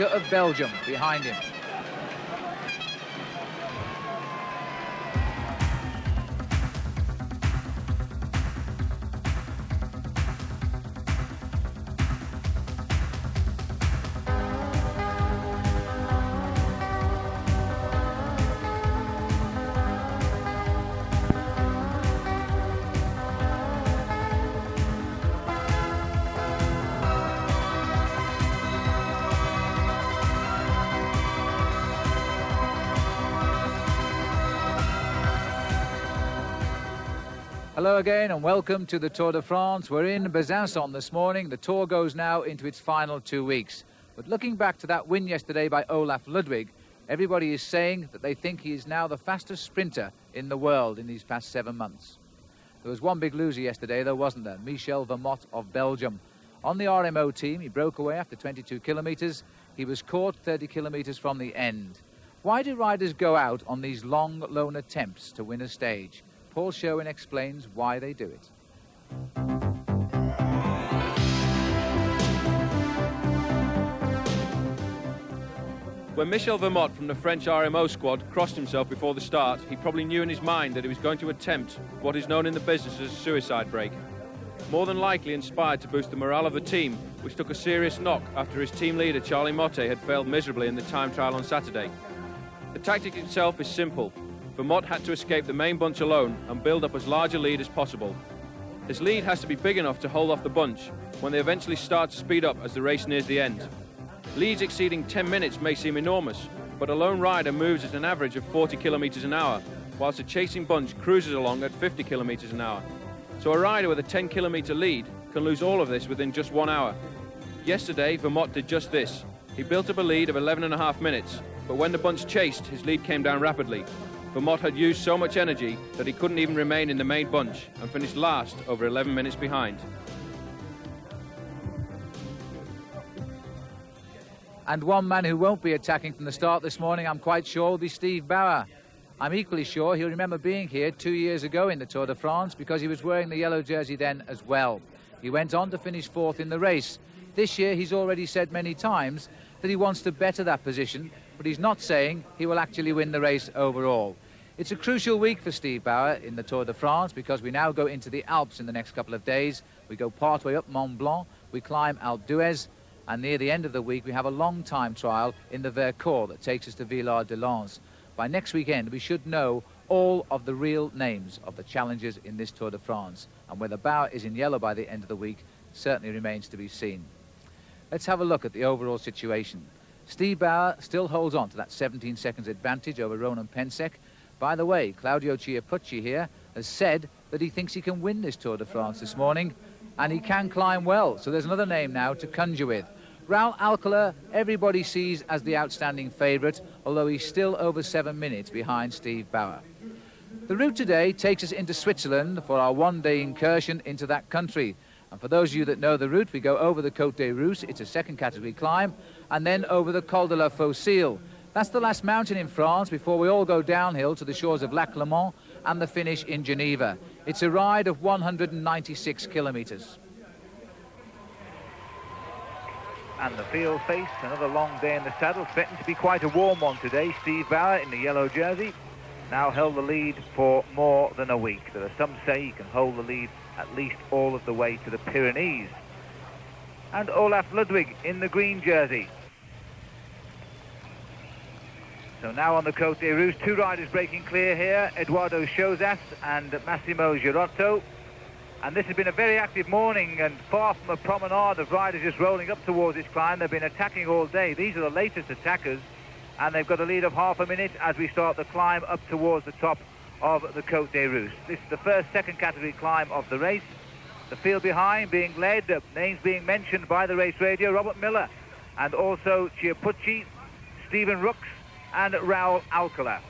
of Belgium behind him. Hello again and welcome to the Tour de France. We're in Besançon this morning. The Tour goes now into its final 2 weeks. But looking back to that win yesterday by Olaf Ludwig, everybody is saying that they think he is now the fastest sprinter in the world in these past 7 months. There was one big loser yesterday though, wasn't there? Michel Vermote of Belgium. On the RMO team, he broke away after 22 kilometres. He was caught 30 kilometres from the end. Why do riders go out on these long, lone attempts to win a stage? Paul Sherwin explains why they do it. When Michel Vermote from the French RMO squad crossed himself before the start, he probably knew in his mind that he was going to attempt what is known in the business as a suicide break. More than likely inspired to boost the morale of the team, which took a serious knock after his team leader Charlie Motte had failed miserably in the time trial on Saturday. The tactic itself is simple. Vermote had to escape the main bunch alone and build up as large a lead as possible. This lead has to be big enough to hold off the bunch when they eventually start to speed up as the race nears the end. Leads exceeding 10 minutes may seem enormous, but a lone rider moves at an average of 40 kilometres an hour, whilst a chasing bunch cruises along at 50 kilometres an hour. So a rider with a 10-kilometre lead can lose all of this within just 1 hour. Yesterday, Vermote did just this. He built up a lead of 11.5 minutes, but when the bunch chased, his lead came down rapidly. Vermote had used so much energy that he couldn't even remain in the main bunch and finished last over 11 minutes behind. And one man who won't be attacking from the start this morning, I'm quite sure, will be Steve Bauer. I'm equally sure he'll remember being here 2 years ago in the Tour de France because he was wearing the yellow jersey then as well. He went on to finish fourth in the race. This year he's already said many times that he wants to better that position, but he's not saying he will actually win the race overall. It's a crucial week for Steve Bauer in the Tour de France because we now go into the Alps in the next couple of days. We go partway up Mont Blanc, we climb Alpe d'Huez, and near the end of the week we have a long time trial in the Vercors that takes us to Villard-de-Lans. By next weekend we should know all of the real names of the challengers in this Tour de France, and whether Bauer is in yellow by the end of the week certainly remains to be seen. Let's have a look at the overall situation. Steve Bauer still holds on to that 17 seconds advantage over Ronan Pensek. By the way, Claudio Chiappucci here has said that he thinks he can win this Tour de France this morning, and he can climb well, so there's another name now to conjure with. Raul Alcala, everybody sees as the outstanding favourite, although he's still over 7 minutes behind Steve Bauer. The route today takes us into Switzerland for our one-day incursion into that country. And for those of you that know the route, we go over the Côte des Rousses, it's a second category climb, and then over the Col de la Faucille. That's the last mountain in France before we all go downhill to the shores of Lac Léman and the finish in Geneva. It's a ride of 196 kilometres. And the field face, another long day in the saddle, expecting to be quite a warm one today. Steve Bauer in the yellow jersey now held the lead for more than a week. There are some say he can hold the lead at least all of the way to the Pyrenees. And Olaf Ludwig in the green jersey. So now on the Côte des Rousses, two riders breaking clear here, Eduardo Chozas and Massimo Girotto. And this has been a very active morning, and far from a promenade of riders just rolling up towards this climb. They've been attacking all day. These are the latest attackers, and they've got a lead of half a minute as we start the climb up towards the top of the Côte des Rousses. This is the first second category climb of the race. The field behind being led, names being mentioned by the race radio, Robert Miller, and also Chiappucci, Stephen Rooks, and Raul Alcala.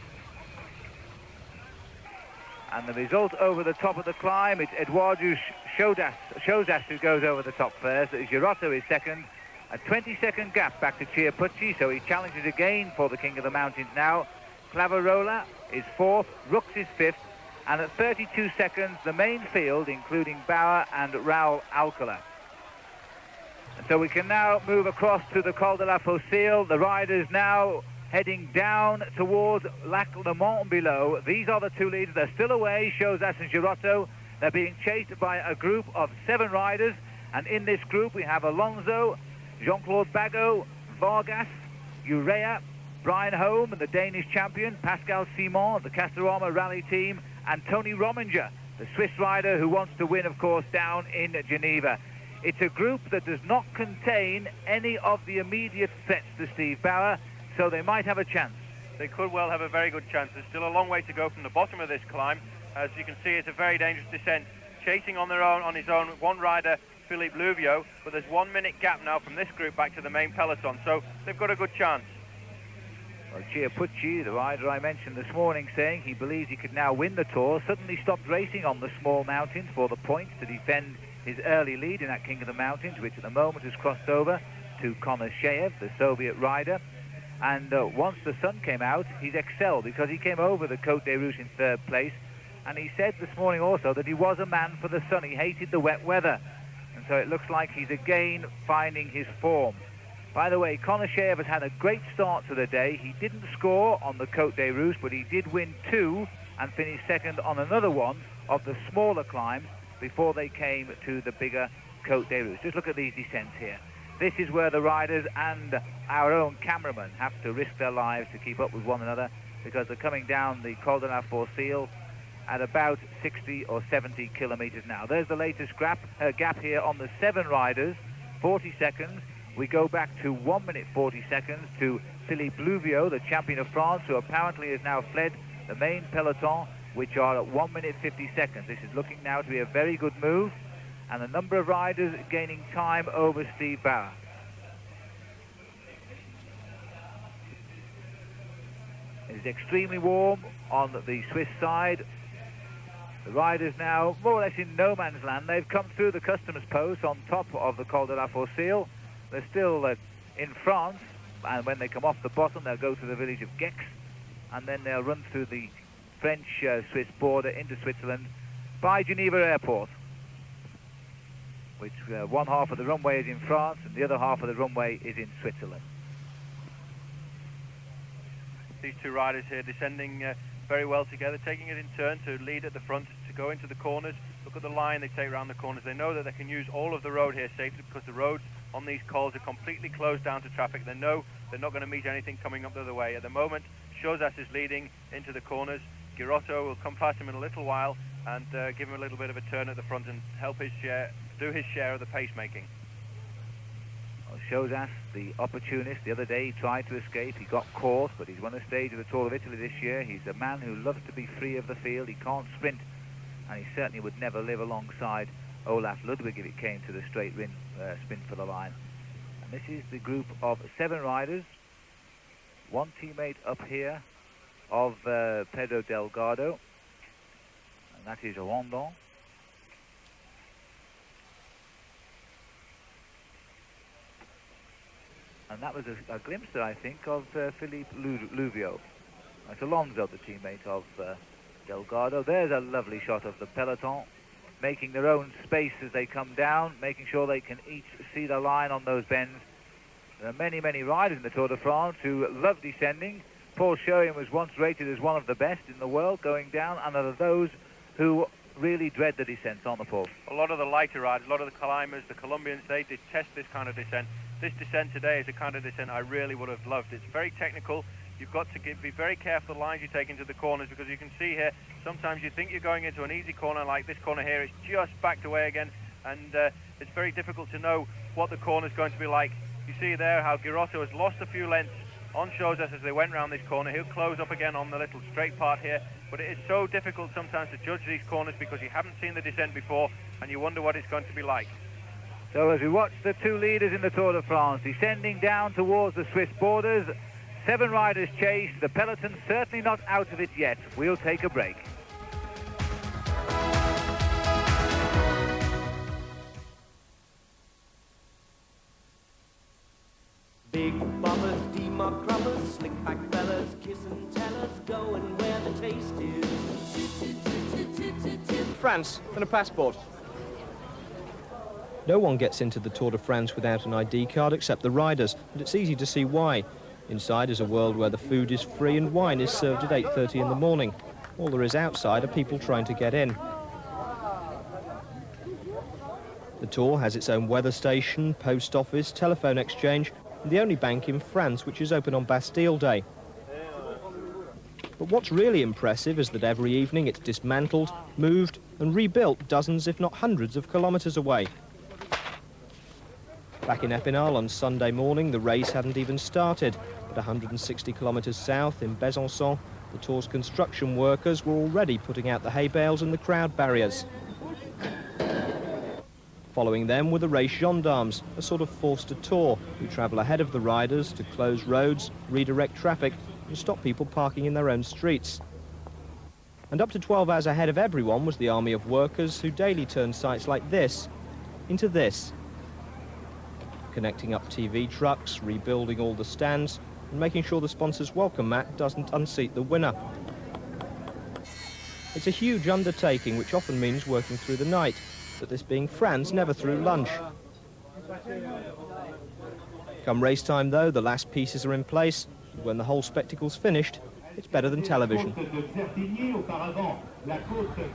And the result over the top of the climb, it's Eduardo Chozas who goes over the top first. Girotto is second. A 20-second gap back to Chiappucci, so he challenges again for the King of the Mountains now. Clavarola is fourth, Rooks is fifth, and at 32 seconds, the main field, including Bauer and Raul Alcala. And So we can now move across to the Col de la Fosile. The riders now heading down towards Lac Le Mont below. These are the two leaders. They're still away, Chozas and Girotto. They're being chased by a group of 7 riders. And in this group we have Alonso, Jean-Claude Bagot, Vargas, Urea, Brian Holm, the Danish champion, Pascal Simon, the Castorama Rally team, and Tony Rominger, the Swiss rider who wants to win, of course, down in Geneva. It's a group that does not contain any of the immediate threats to Steve Bauer, so they might have a chance. They could well have a very good chance. There's still a long way to go from the bottom of this climb. As you can see, it's a very dangerous descent. Chasing on his own, one rider, Philippe Louvio, but there's 1 minute gap now from this group back to the main peloton, so they've got a good chance. Well, Chiappucci, the rider I mentioned this morning, saying he believes he could now win the Tour, suddenly stopped racing on the small mountains for the points to defend his early lead in that King of the Mountains, which at the moment has crossed over to Konasheyev, the Soviet rider. And once the sun came out, he's excelled because he came over the Côte des Rouges in 3rd place. And he said this morning also that he was a man for the sun. He hated the wet weather. And so it looks like he's again finding his form. By the way, Konasheyev has had a great start to the day. He didn't score on the Côte des Rouges, but he did win 2 and finish 2nd on another one of the smaller climbs before they came to the bigger Côte des Rouges. Just look at these descents here. This is where the riders and our own cameramen have to risk their lives to keep up with one another, because they're coming down the Col de la Fosile at about 60 or 70 kilometers now. There's the latest gap here on the 7 riders, 40 seconds. We go back to 1 minute 40 seconds to Philippe Louvio, the champion of France, who apparently has now fled the main peloton, which are at 1 minute 50 seconds. This is looking now to be a very good move, and a number of riders gaining time over Steve Bauer. It is extremely warm on the Swiss side. The riders now more or less in no man's land. They've come through the customs post on top of the Col de la Fosile. They're still in France, and when they come off the bottom, they'll go to the village of Gex, and then they'll run through the French-Swiss border into Switzerland by Geneva Airport, which one half of the runway is in France and the other half of the runway is in Switzerland. These two riders here descending very well together, taking it in turn to lead at the front, to go into the corners. Look at the line they take around the corners. They know that they can use all of the road here safely, because the roads on these cols are completely closed down to traffic. They know they're not going to meet anything coming up the other way. At the moment, Chozas is leading into the corners. Girotto will come past him in a little while and give him a little bit of a turn at the front and help his share, do his share of the pacemaking. Well, Chozas, the opportunist, the other day he tried to escape. He got caught, but he's won a stage of the Tour of Italy this year. He's a man who loves to be free of the field. He can't sprint, and he certainly would never live alongside Olaf Ludwig if it came to the straight sprint for the line. And this is the group of 7 riders. One teammate up here of Pedro Delgado, and that is Rondon. And that was a glimpse there, I think, of Philippe Louvio. That's Alonso, the teammate of Delgado. There's a lovely shot of the peloton, making their own space as they come down, making sure they can each see the line on those bends. There are many, many riders in the Tour de France who love descending. Paul Schoen was once rated as one of the best in the world going down, and there are those who really dread the descents, aren't they, Paul? A lot of the lighter riders, a lot of the climbers, the Colombians, they detest this kind of descent. This descent today is a kind of descent I really would have loved. It's very technical. You've got to be very careful the lines you take into the corners, because you can see here, sometimes you think you're going into an easy corner like this corner here. It's just backed away again, and it's very difficult to know what the corner's going to be like. You see there how Girotto has lost a few lengths on Chozas as they went round this corner. He'll close up again on the little straight part here, but it is so difficult sometimes to judge these corners because you haven't seen the descent before, and you wonder what it's going to be like. So as we watch the two leaders in the Tour de France descending down towards the Swiss borders, 7 riders chase. The peloton certainly not out of it yet. We'll take a break. Big boppers, D-Mark crubbers, slick back fellas, kiss and tell us, going where the taste is. France, and a passport. No one gets into the Tour de France without an ID card except the riders, and it's easy to see why. Inside is a world where the food is free and wine is served at 8:30 in the morning. All there is outside are people trying to get in. The Tour has its own weather station, post office, telephone exchange, and the only bank in France which is open on Bastille Day. But what's really impressive is that every evening it's dismantled, moved and rebuilt dozens if not hundreds of kilometres away. Back in Épinal on Sunday morning, the race hadn't even started. But 160 kilometres south in Besançon, the Tour's construction workers were already putting out the hay bales and the crowd barriers. Following them were the race gendarmes, a sort of forced tour, who travel ahead of the riders to close roads, redirect traffic and stop people parking in their own streets. And up to 12 hours ahead of everyone was the army of workers who daily turn sites like this into this. Connecting up TV trucks, rebuilding all the stands, and making sure the sponsor's welcome mat doesn't unseat the winner. It's a huge undertaking, which often means working through the night, but this being France, never through lunch. Come race time, though, the last pieces are in place, and when the whole spectacle's finished, it's better than television.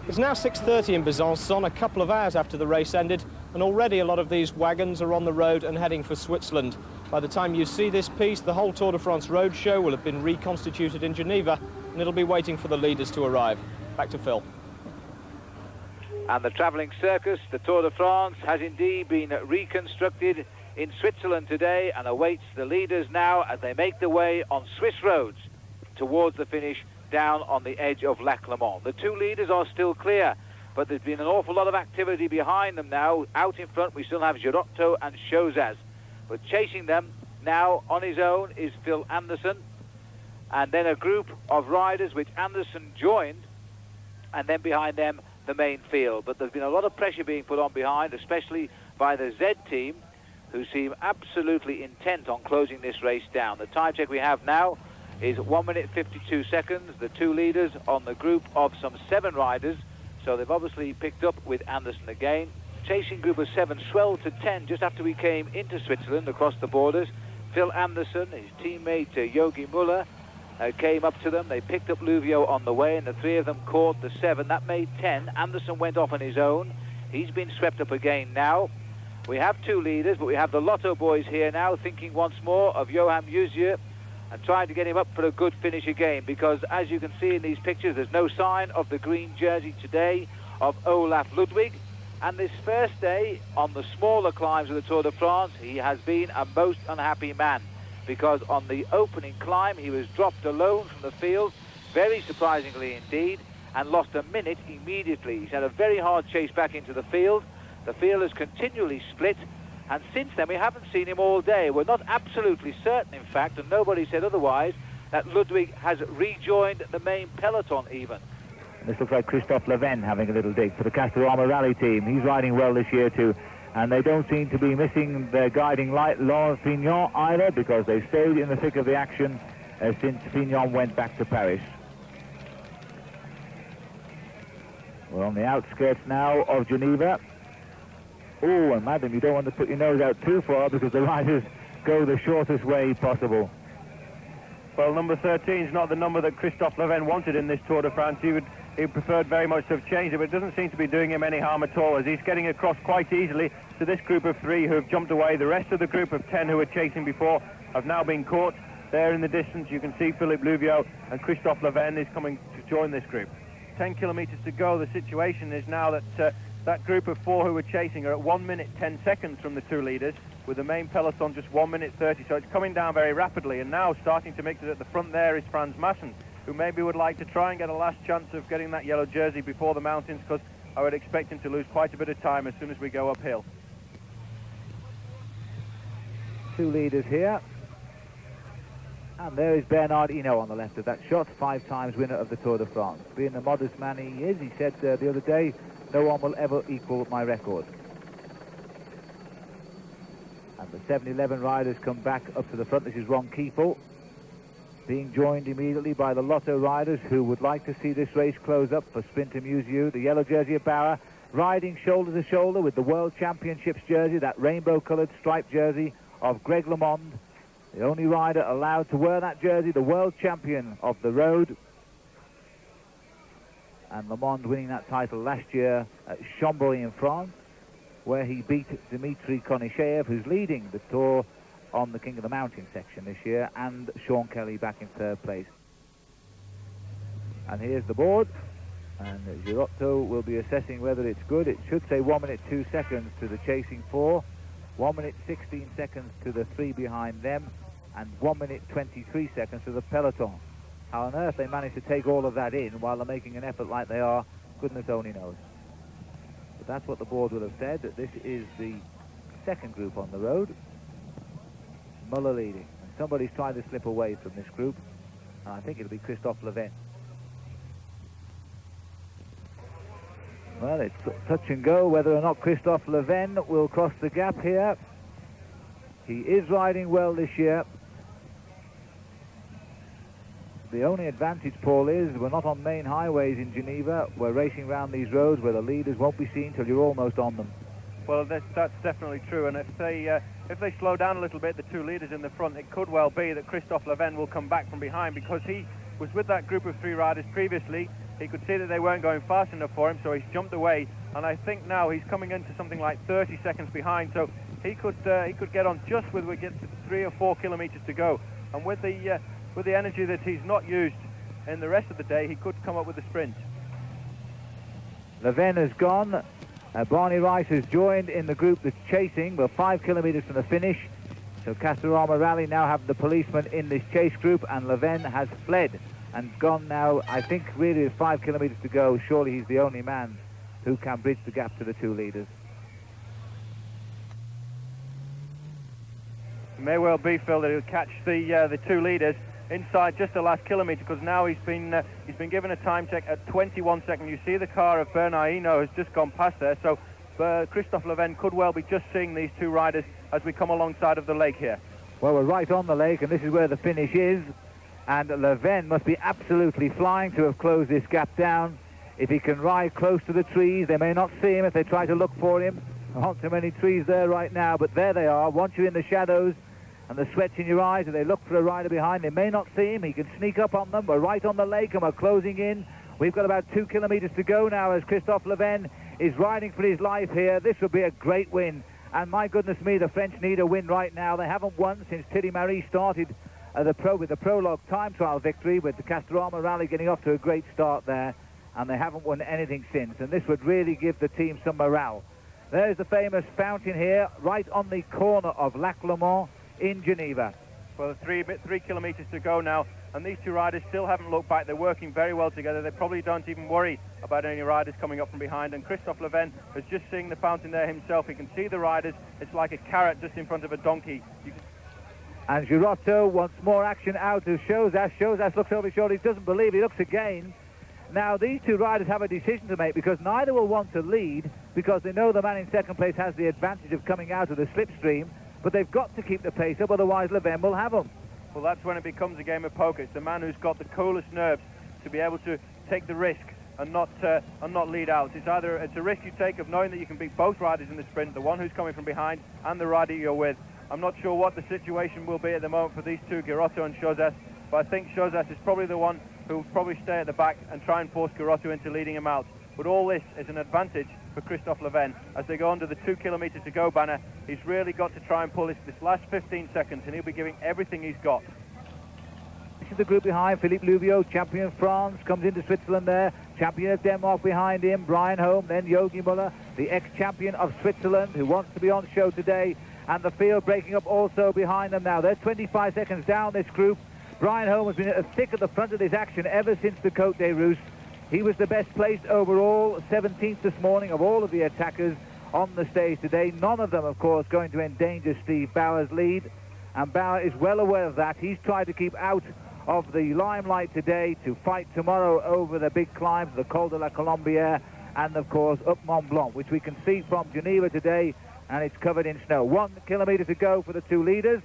It's now 6:30 in Besançon, a couple of hours after the race ended, and already a lot of these wagons are on the road and heading for Switzerland. By the time you see this piece, the whole Tour de France roadshow will have been reconstituted in Geneva, and it'll be waiting for the leaders to arrive. Back to Phil. And the travelling circus, the Tour de France, has indeed been reconstructed in Switzerland today and awaits the leaders now as they make their way on Swiss roads towards the finish down on the edge of Lac Le Mans. The two leaders are still clear, but there's been an awful lot of activity behind them now. Out in front we still have Girotto and Chozas, but chasing them now on his own is Phil Anderson, and then a group of riders which Anderson joined, and then behind them the main field. But there's been a lot of pressure being put on behind, especially by the Z team, who seem absolutely intent on closing this race down. The time check we have now is 1 minute 52 seconds. The two leaders on the group of some 7 riders, so they've obviously picked up with Anderson again. Chasing group of 7 swelled to 10 just after we came into Switzerland across the borders. Phil Anderson, his teammate Yogi Müller, came up to them. They picked up Luvio on the way, and the 3 of them caught the 7. That made 10. Anderson went off on his own. He's been swept up again now. We have 2 leaders, but we have the Lotto boys here now, thinking once more of Johan Muzier and trying to get him up for a good finish again, because as you can see in these pictures, there's no sign of the green jersey today of Olaf Ludwig. And this first day on the smaller climbs of the Tour de France, he has been a most unhappy man, because on the opening climb he was dropped alone from the field, very surprisingly indeed, and lost a minute immediately. He's had a very hard chase back into the field. The field has continually split, and since then we haven't seen him all day. We're not absolutely certain, in fact, and nobody said otherwise, that Ludwig has rejoined the main peloton even. This looks like Christophe Leven having a little dig for the Castorama Rally team. He's riding well this year too, and they don't seem to be missing their guiding light, Laurent Fignon, either, because they stayed in the thick of the action since Fignon went back to Paris. We're on the outskirts now of Geneva. Oh, and madam, you don't want to put your nose out too far, because the riders go the shortest way possible. Well, number 13 is not the number that Christophe Leven wanted in this Tour de France. He preferred very much to have changed it, but it doesn't seem to be doing him any harm at all, as he's getting across quite easily to this group of 3 who have jumped away. The rest of the group of 10 who were chasing before have now been caught. There in the distance you can see Philippe Luvio, and Christophe Leven is coming to join this group. 10 kilometres to go. The situation is now that that group of 4 who were chasing are at 1 minute 10 seconds from the 2 leaders, with the main peloton just 1 minute 30, so it's coming down very rapidly. And now starting to mix it at the front there is Franz Massen, who maybe would like to try and get a last chance of getting that yellow jersey before the mountains, because I would expect him to lose quite a bit of time as soon as we go uphill. 2 leaders here, and there is Bernard Hinault on the left of that shot, 5 times winner of the Tour de France. Being the modest man he is, he said the other day, no one will ever equal my record. And the 7-11 riders come back up to the front. This is Ron Kiefel, being joined immediately by the Lotto riders, who would like to see this race close up for Sprinter Musiu. The yellow jersey of Bauer riding shoulder to shoulder with the World Championships jersey, that rainbow-coloured striped jersey of Greg LeMond, the only rider allowed to wear that jersey, the world champion of the road. And LeMond winning that title last year at Chambéry in France, where he beat Dmitry Konisheyev, who's leading the Tour on the King of the Mountain section this year, and Sean Kelly back in third place. And here's the board, and Girotto will be assessing whether it's good. It should say 1 minute 2 seconds to the chasing four, 1 minute 16 seconds to the three behind them, and 1 minute 23 seconds to the peloton. How on earth they manage to take all of that in while they're making an effort like they are, goodness only knows. But that's what the board will have said, that this is the second group on the road. Muller leading. And somebody's trying to slip away from this group, and I think it'll be Christophe Leven. Well, it's touch and go whether or not Christophe Leven will cross the gap here. He is riding well this year. The only advantage, Paul, is we're not on main highways in Geneva. We're racing around these roads where the leaders won't be seen till you're almost on them. Well, that's definitely true, and if they slow down a little bit, the two leaders in the front, it could well be that Christophe Leven will come back from behind, because he was with that group of three riders previously. He could see that they weren't going fast enough for him, so he's jumped away, and I think now he's coming into something like 30 seconds behind, so he could get on just with we get 3 or 4 kilometers to go, and with the energy that he's not used in the rest of the day, he could come up with a sprint. Leven has gone. Barney Rice has joined in the group that's chasing. We're 5 kilometers from the finish. So Castorama Rally now have the policeman in this chase group, and Leven has fled and gone now. I think really with 5 kilometers to go, surely he's the only man who can bridge the gap to the two leaders. It may well be, Phil, that he'll catch the two leaders inside just the last kilometre, because now he's been given a time check at 21 seconds. You see the car of Bernard Hinault has just gone past there, so Christophe Leven could well be just seeing these two riders as we come alongside of the lake here. Well, we're right on the lake, and this is where the finish is, and Leven must be absolutely flying to have closed this gap down. If he can ride close to the trees, they may not see him if they try to look for him. There aren't too many trees there right now, but there they are. Once you're in the shadows and the sweat's in your eyes and they look for a rider behind, they may not see him. He can sneak up on them. We're right on the lake and we're closing in. We've got about 2 kilometers to go now as Christophe Leven is riding for his life here. This would be a great win, and my goodness me, the French need a win right now. They haven't won since Thierry Marie started with the prologue time trial victory, with the Castorama Rally getting off to a great start there, and they haven't won anything since, and this would really give the team some morale. There's the famous fountain here, right on the corner of Lac Le Mans in Geneva. Well, 3 kilometers to go now, and these two riders still haven't looked back. They're working very well together. They probably don't even worry about any riders coming up from behind, and Christophe Leven is just seeing the fountain there himself. He can see the riders. It's like a carrot just in front of a donkey. And Girotto wants more action out of Chozas. Chozas looks over his shoulder. He doesn't believe. He looks again. Now, these two riders have a decision to make, because neither will want to lead, because they know the man in second place has the advantage of coming out of the slipstream, but they've got to keep the pace up, otherwise Leven will have them. Well, that's when it becomes a game of poker. It's the man who's got the coolest nerves to be able to take the risk and not lead out. It's a risk you take of knowing that you can beat both riders in the sprint, the one who's coming from behind and the rider you're with. I'm not sure what the situation will be at the moment for these two, Girotto and Chozas, but I think Chozas is probably the one who will probably stay at the back and try and force Girotto into leading him out. But all this is an advantage for Christophe Leven as they go under the 2 kilometers to go banner. He's really got to try and pull this last 15 seconds, and he'll be giving everything he's got. This is the group behind. Philippe Louvio, champion of France, comes into Switzerland there. Champion of Denmark behind him. Brian Holm, then Yogi Muller, the ex-champion of Switzerland, who wants to be on show today. And the field breaking up also behind them now. They're 25 seconds down this group. Brian Holm has been at the thick of the front of this action ever since the Côte des Rousses. He was the best placed overall, 17th this morning of all of the attackers on the stage today. None of them, of course, going to endanger Steve Bauer's lead. And Bauer is well aware of that. He's tried to keep out of the limelight today to fight tomorrow over the big climbs, the Col de la Colombière, and, of course, up Mont Blanc, which we can see from Geneva today, and it's covered in snow. 1 kilometer to go for the two leaders.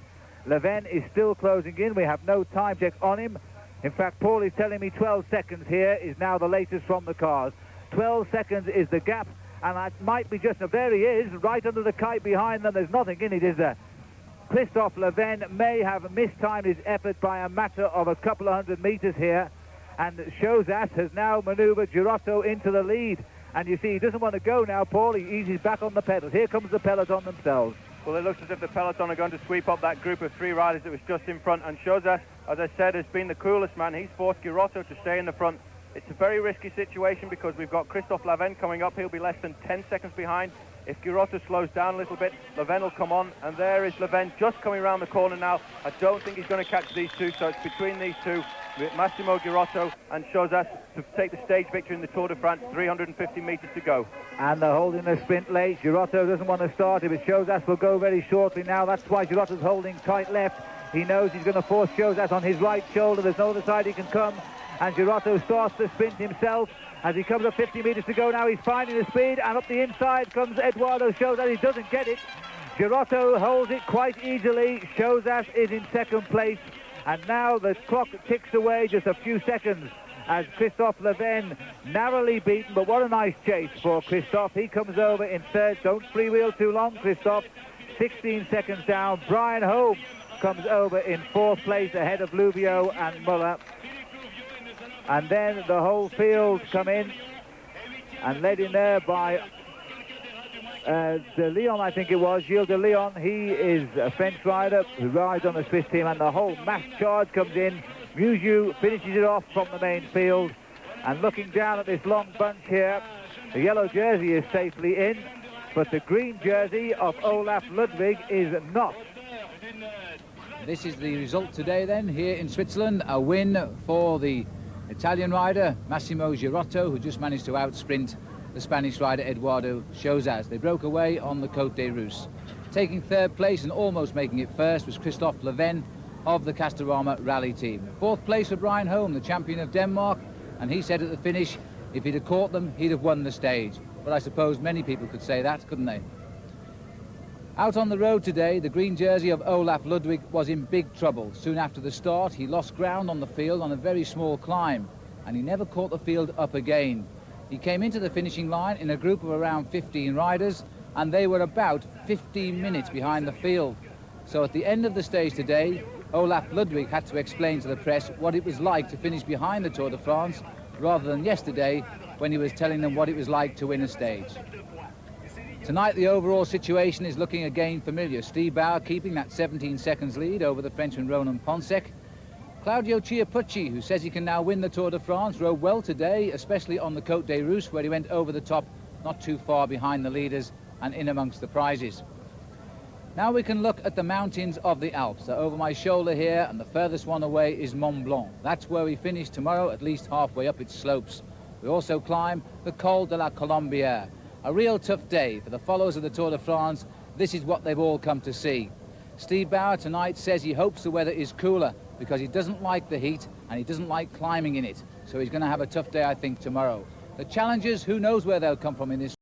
Leven is still closing in. We have no time check on him. In fact, Paul is telling me 12 seconds here is now the latest from the cars. 12 seconds is the gap, and that might be just, there he is, right under the kite behind them. There's nothing in it, is there? Christophe Leven may have mistimed his effort by a matter of a couple of 100 meters here, and Chozas has now manoeuvred Girotto into the lead. And you see, he doesn't want to go now, Paul. He eases back on the pedals. Here comes the peloton themselves. Well, it looks as if the peloton are going to sweep up that group of 3 riders that was just in front. And Chozas, as I said, has been the coolest man. He's forced Girotto to stay in the front. It's a very risky situation because we've got Christophe Leven coming up. He'll be less than 10 seconds behind. If Girotto slows down a little bit, Leven will come on. And there is Leven just coming around the corner now. I don't think he's going to catch these two, so it's between these two, Massimo Girotto and Chozas, to take the stage victory in the Tour de France. 350 meters to go. And they're holding the sprint late. Girotto doesn't want to start it, but Chozas will go very shortly now. That's why Girotto's holding tight left. He knows he's going to force Chozas on his right shoulder. There's no other side he can come. And Girotto starts the sprint himself. As he comes up 50 meters to go now, he's finding the speed, and up the inside comes Eduardo Chozas. He doesn't get it. Girotto holds it quite easily. Chozas is in second place. And now the clock ticks away just a few seconds as Christophe Leven narrowly beaten, but what a nice chase for Christophe. He comes over in third. Don't freewheel too long, Christophe. 16 seconds down. Brian Hogue comes over in fourth place ahead of Luvio and Muller. And then the whole field come in and led in there by De Leon, I think it was, Gilles De Leon. He is a French rider who rides on the Swiss team, and the whole mass charge comes in. Muju finishes it off from the main field, and looking down at this long bunch here, the yellow jersey is safely in, but the green jersey of Olaf Ludwig is not. This is the result today then here in Switzerland. A win for the Italian rider Massimo Girotto, who just managed to outsprint the Spanish rider Eduardo Chozas. They broke away on the Côte des Russes. Taking third place and almost making it first was Christophe Leven of the Castorama rally team. Fourth place for Brian Hogue, the champion of Denmark, and he said at the finish if he'd have caught them he'd have won the stage. But I suppose many people could say that, couldn't they? Out on the road today, the green jersey of Olaf Ludwig was in big trouble. Soon after the start, he lost ground on the field on a very small climb, and he never caught the field up again. He came into the finishing line in a group of around 15 riders, and they were about 15 minutes behind the field. So at the end of the stage today, Olaf Ludwig had to explain to the press what it was like to finish behind the Tour de France, rather than yesterday when he was telling them what it was like to win a stage. Tonight, the overall situation is looking again familiar. Steve Bauer keeping that 17 seconds lead over the Frenchman Ronan Ponsek. Claudio Chiappucci, who says he can now win the Tour de France, rode well today, especially on the Côte des Russes, where he went over the top, not too far behind the leaders and in amongst the prizes. Now we can look at the mountains of the Alps. They're over my shoulder here, and the furthest one away is Mont Blanc. That's where we finish tomorrow, at least halfway up its slopes. We also climb the Col de la Colombière. A real tough day for the followers of the Tour de France. This is what they've all come to see. Steve Bauer tonight says he hopes the weather is cooler because he doesn't like the heat and he doesn't like climbing in it. So he's going to have a tough day, I think, tomorrow. The challengers, who knows where they'll come from in this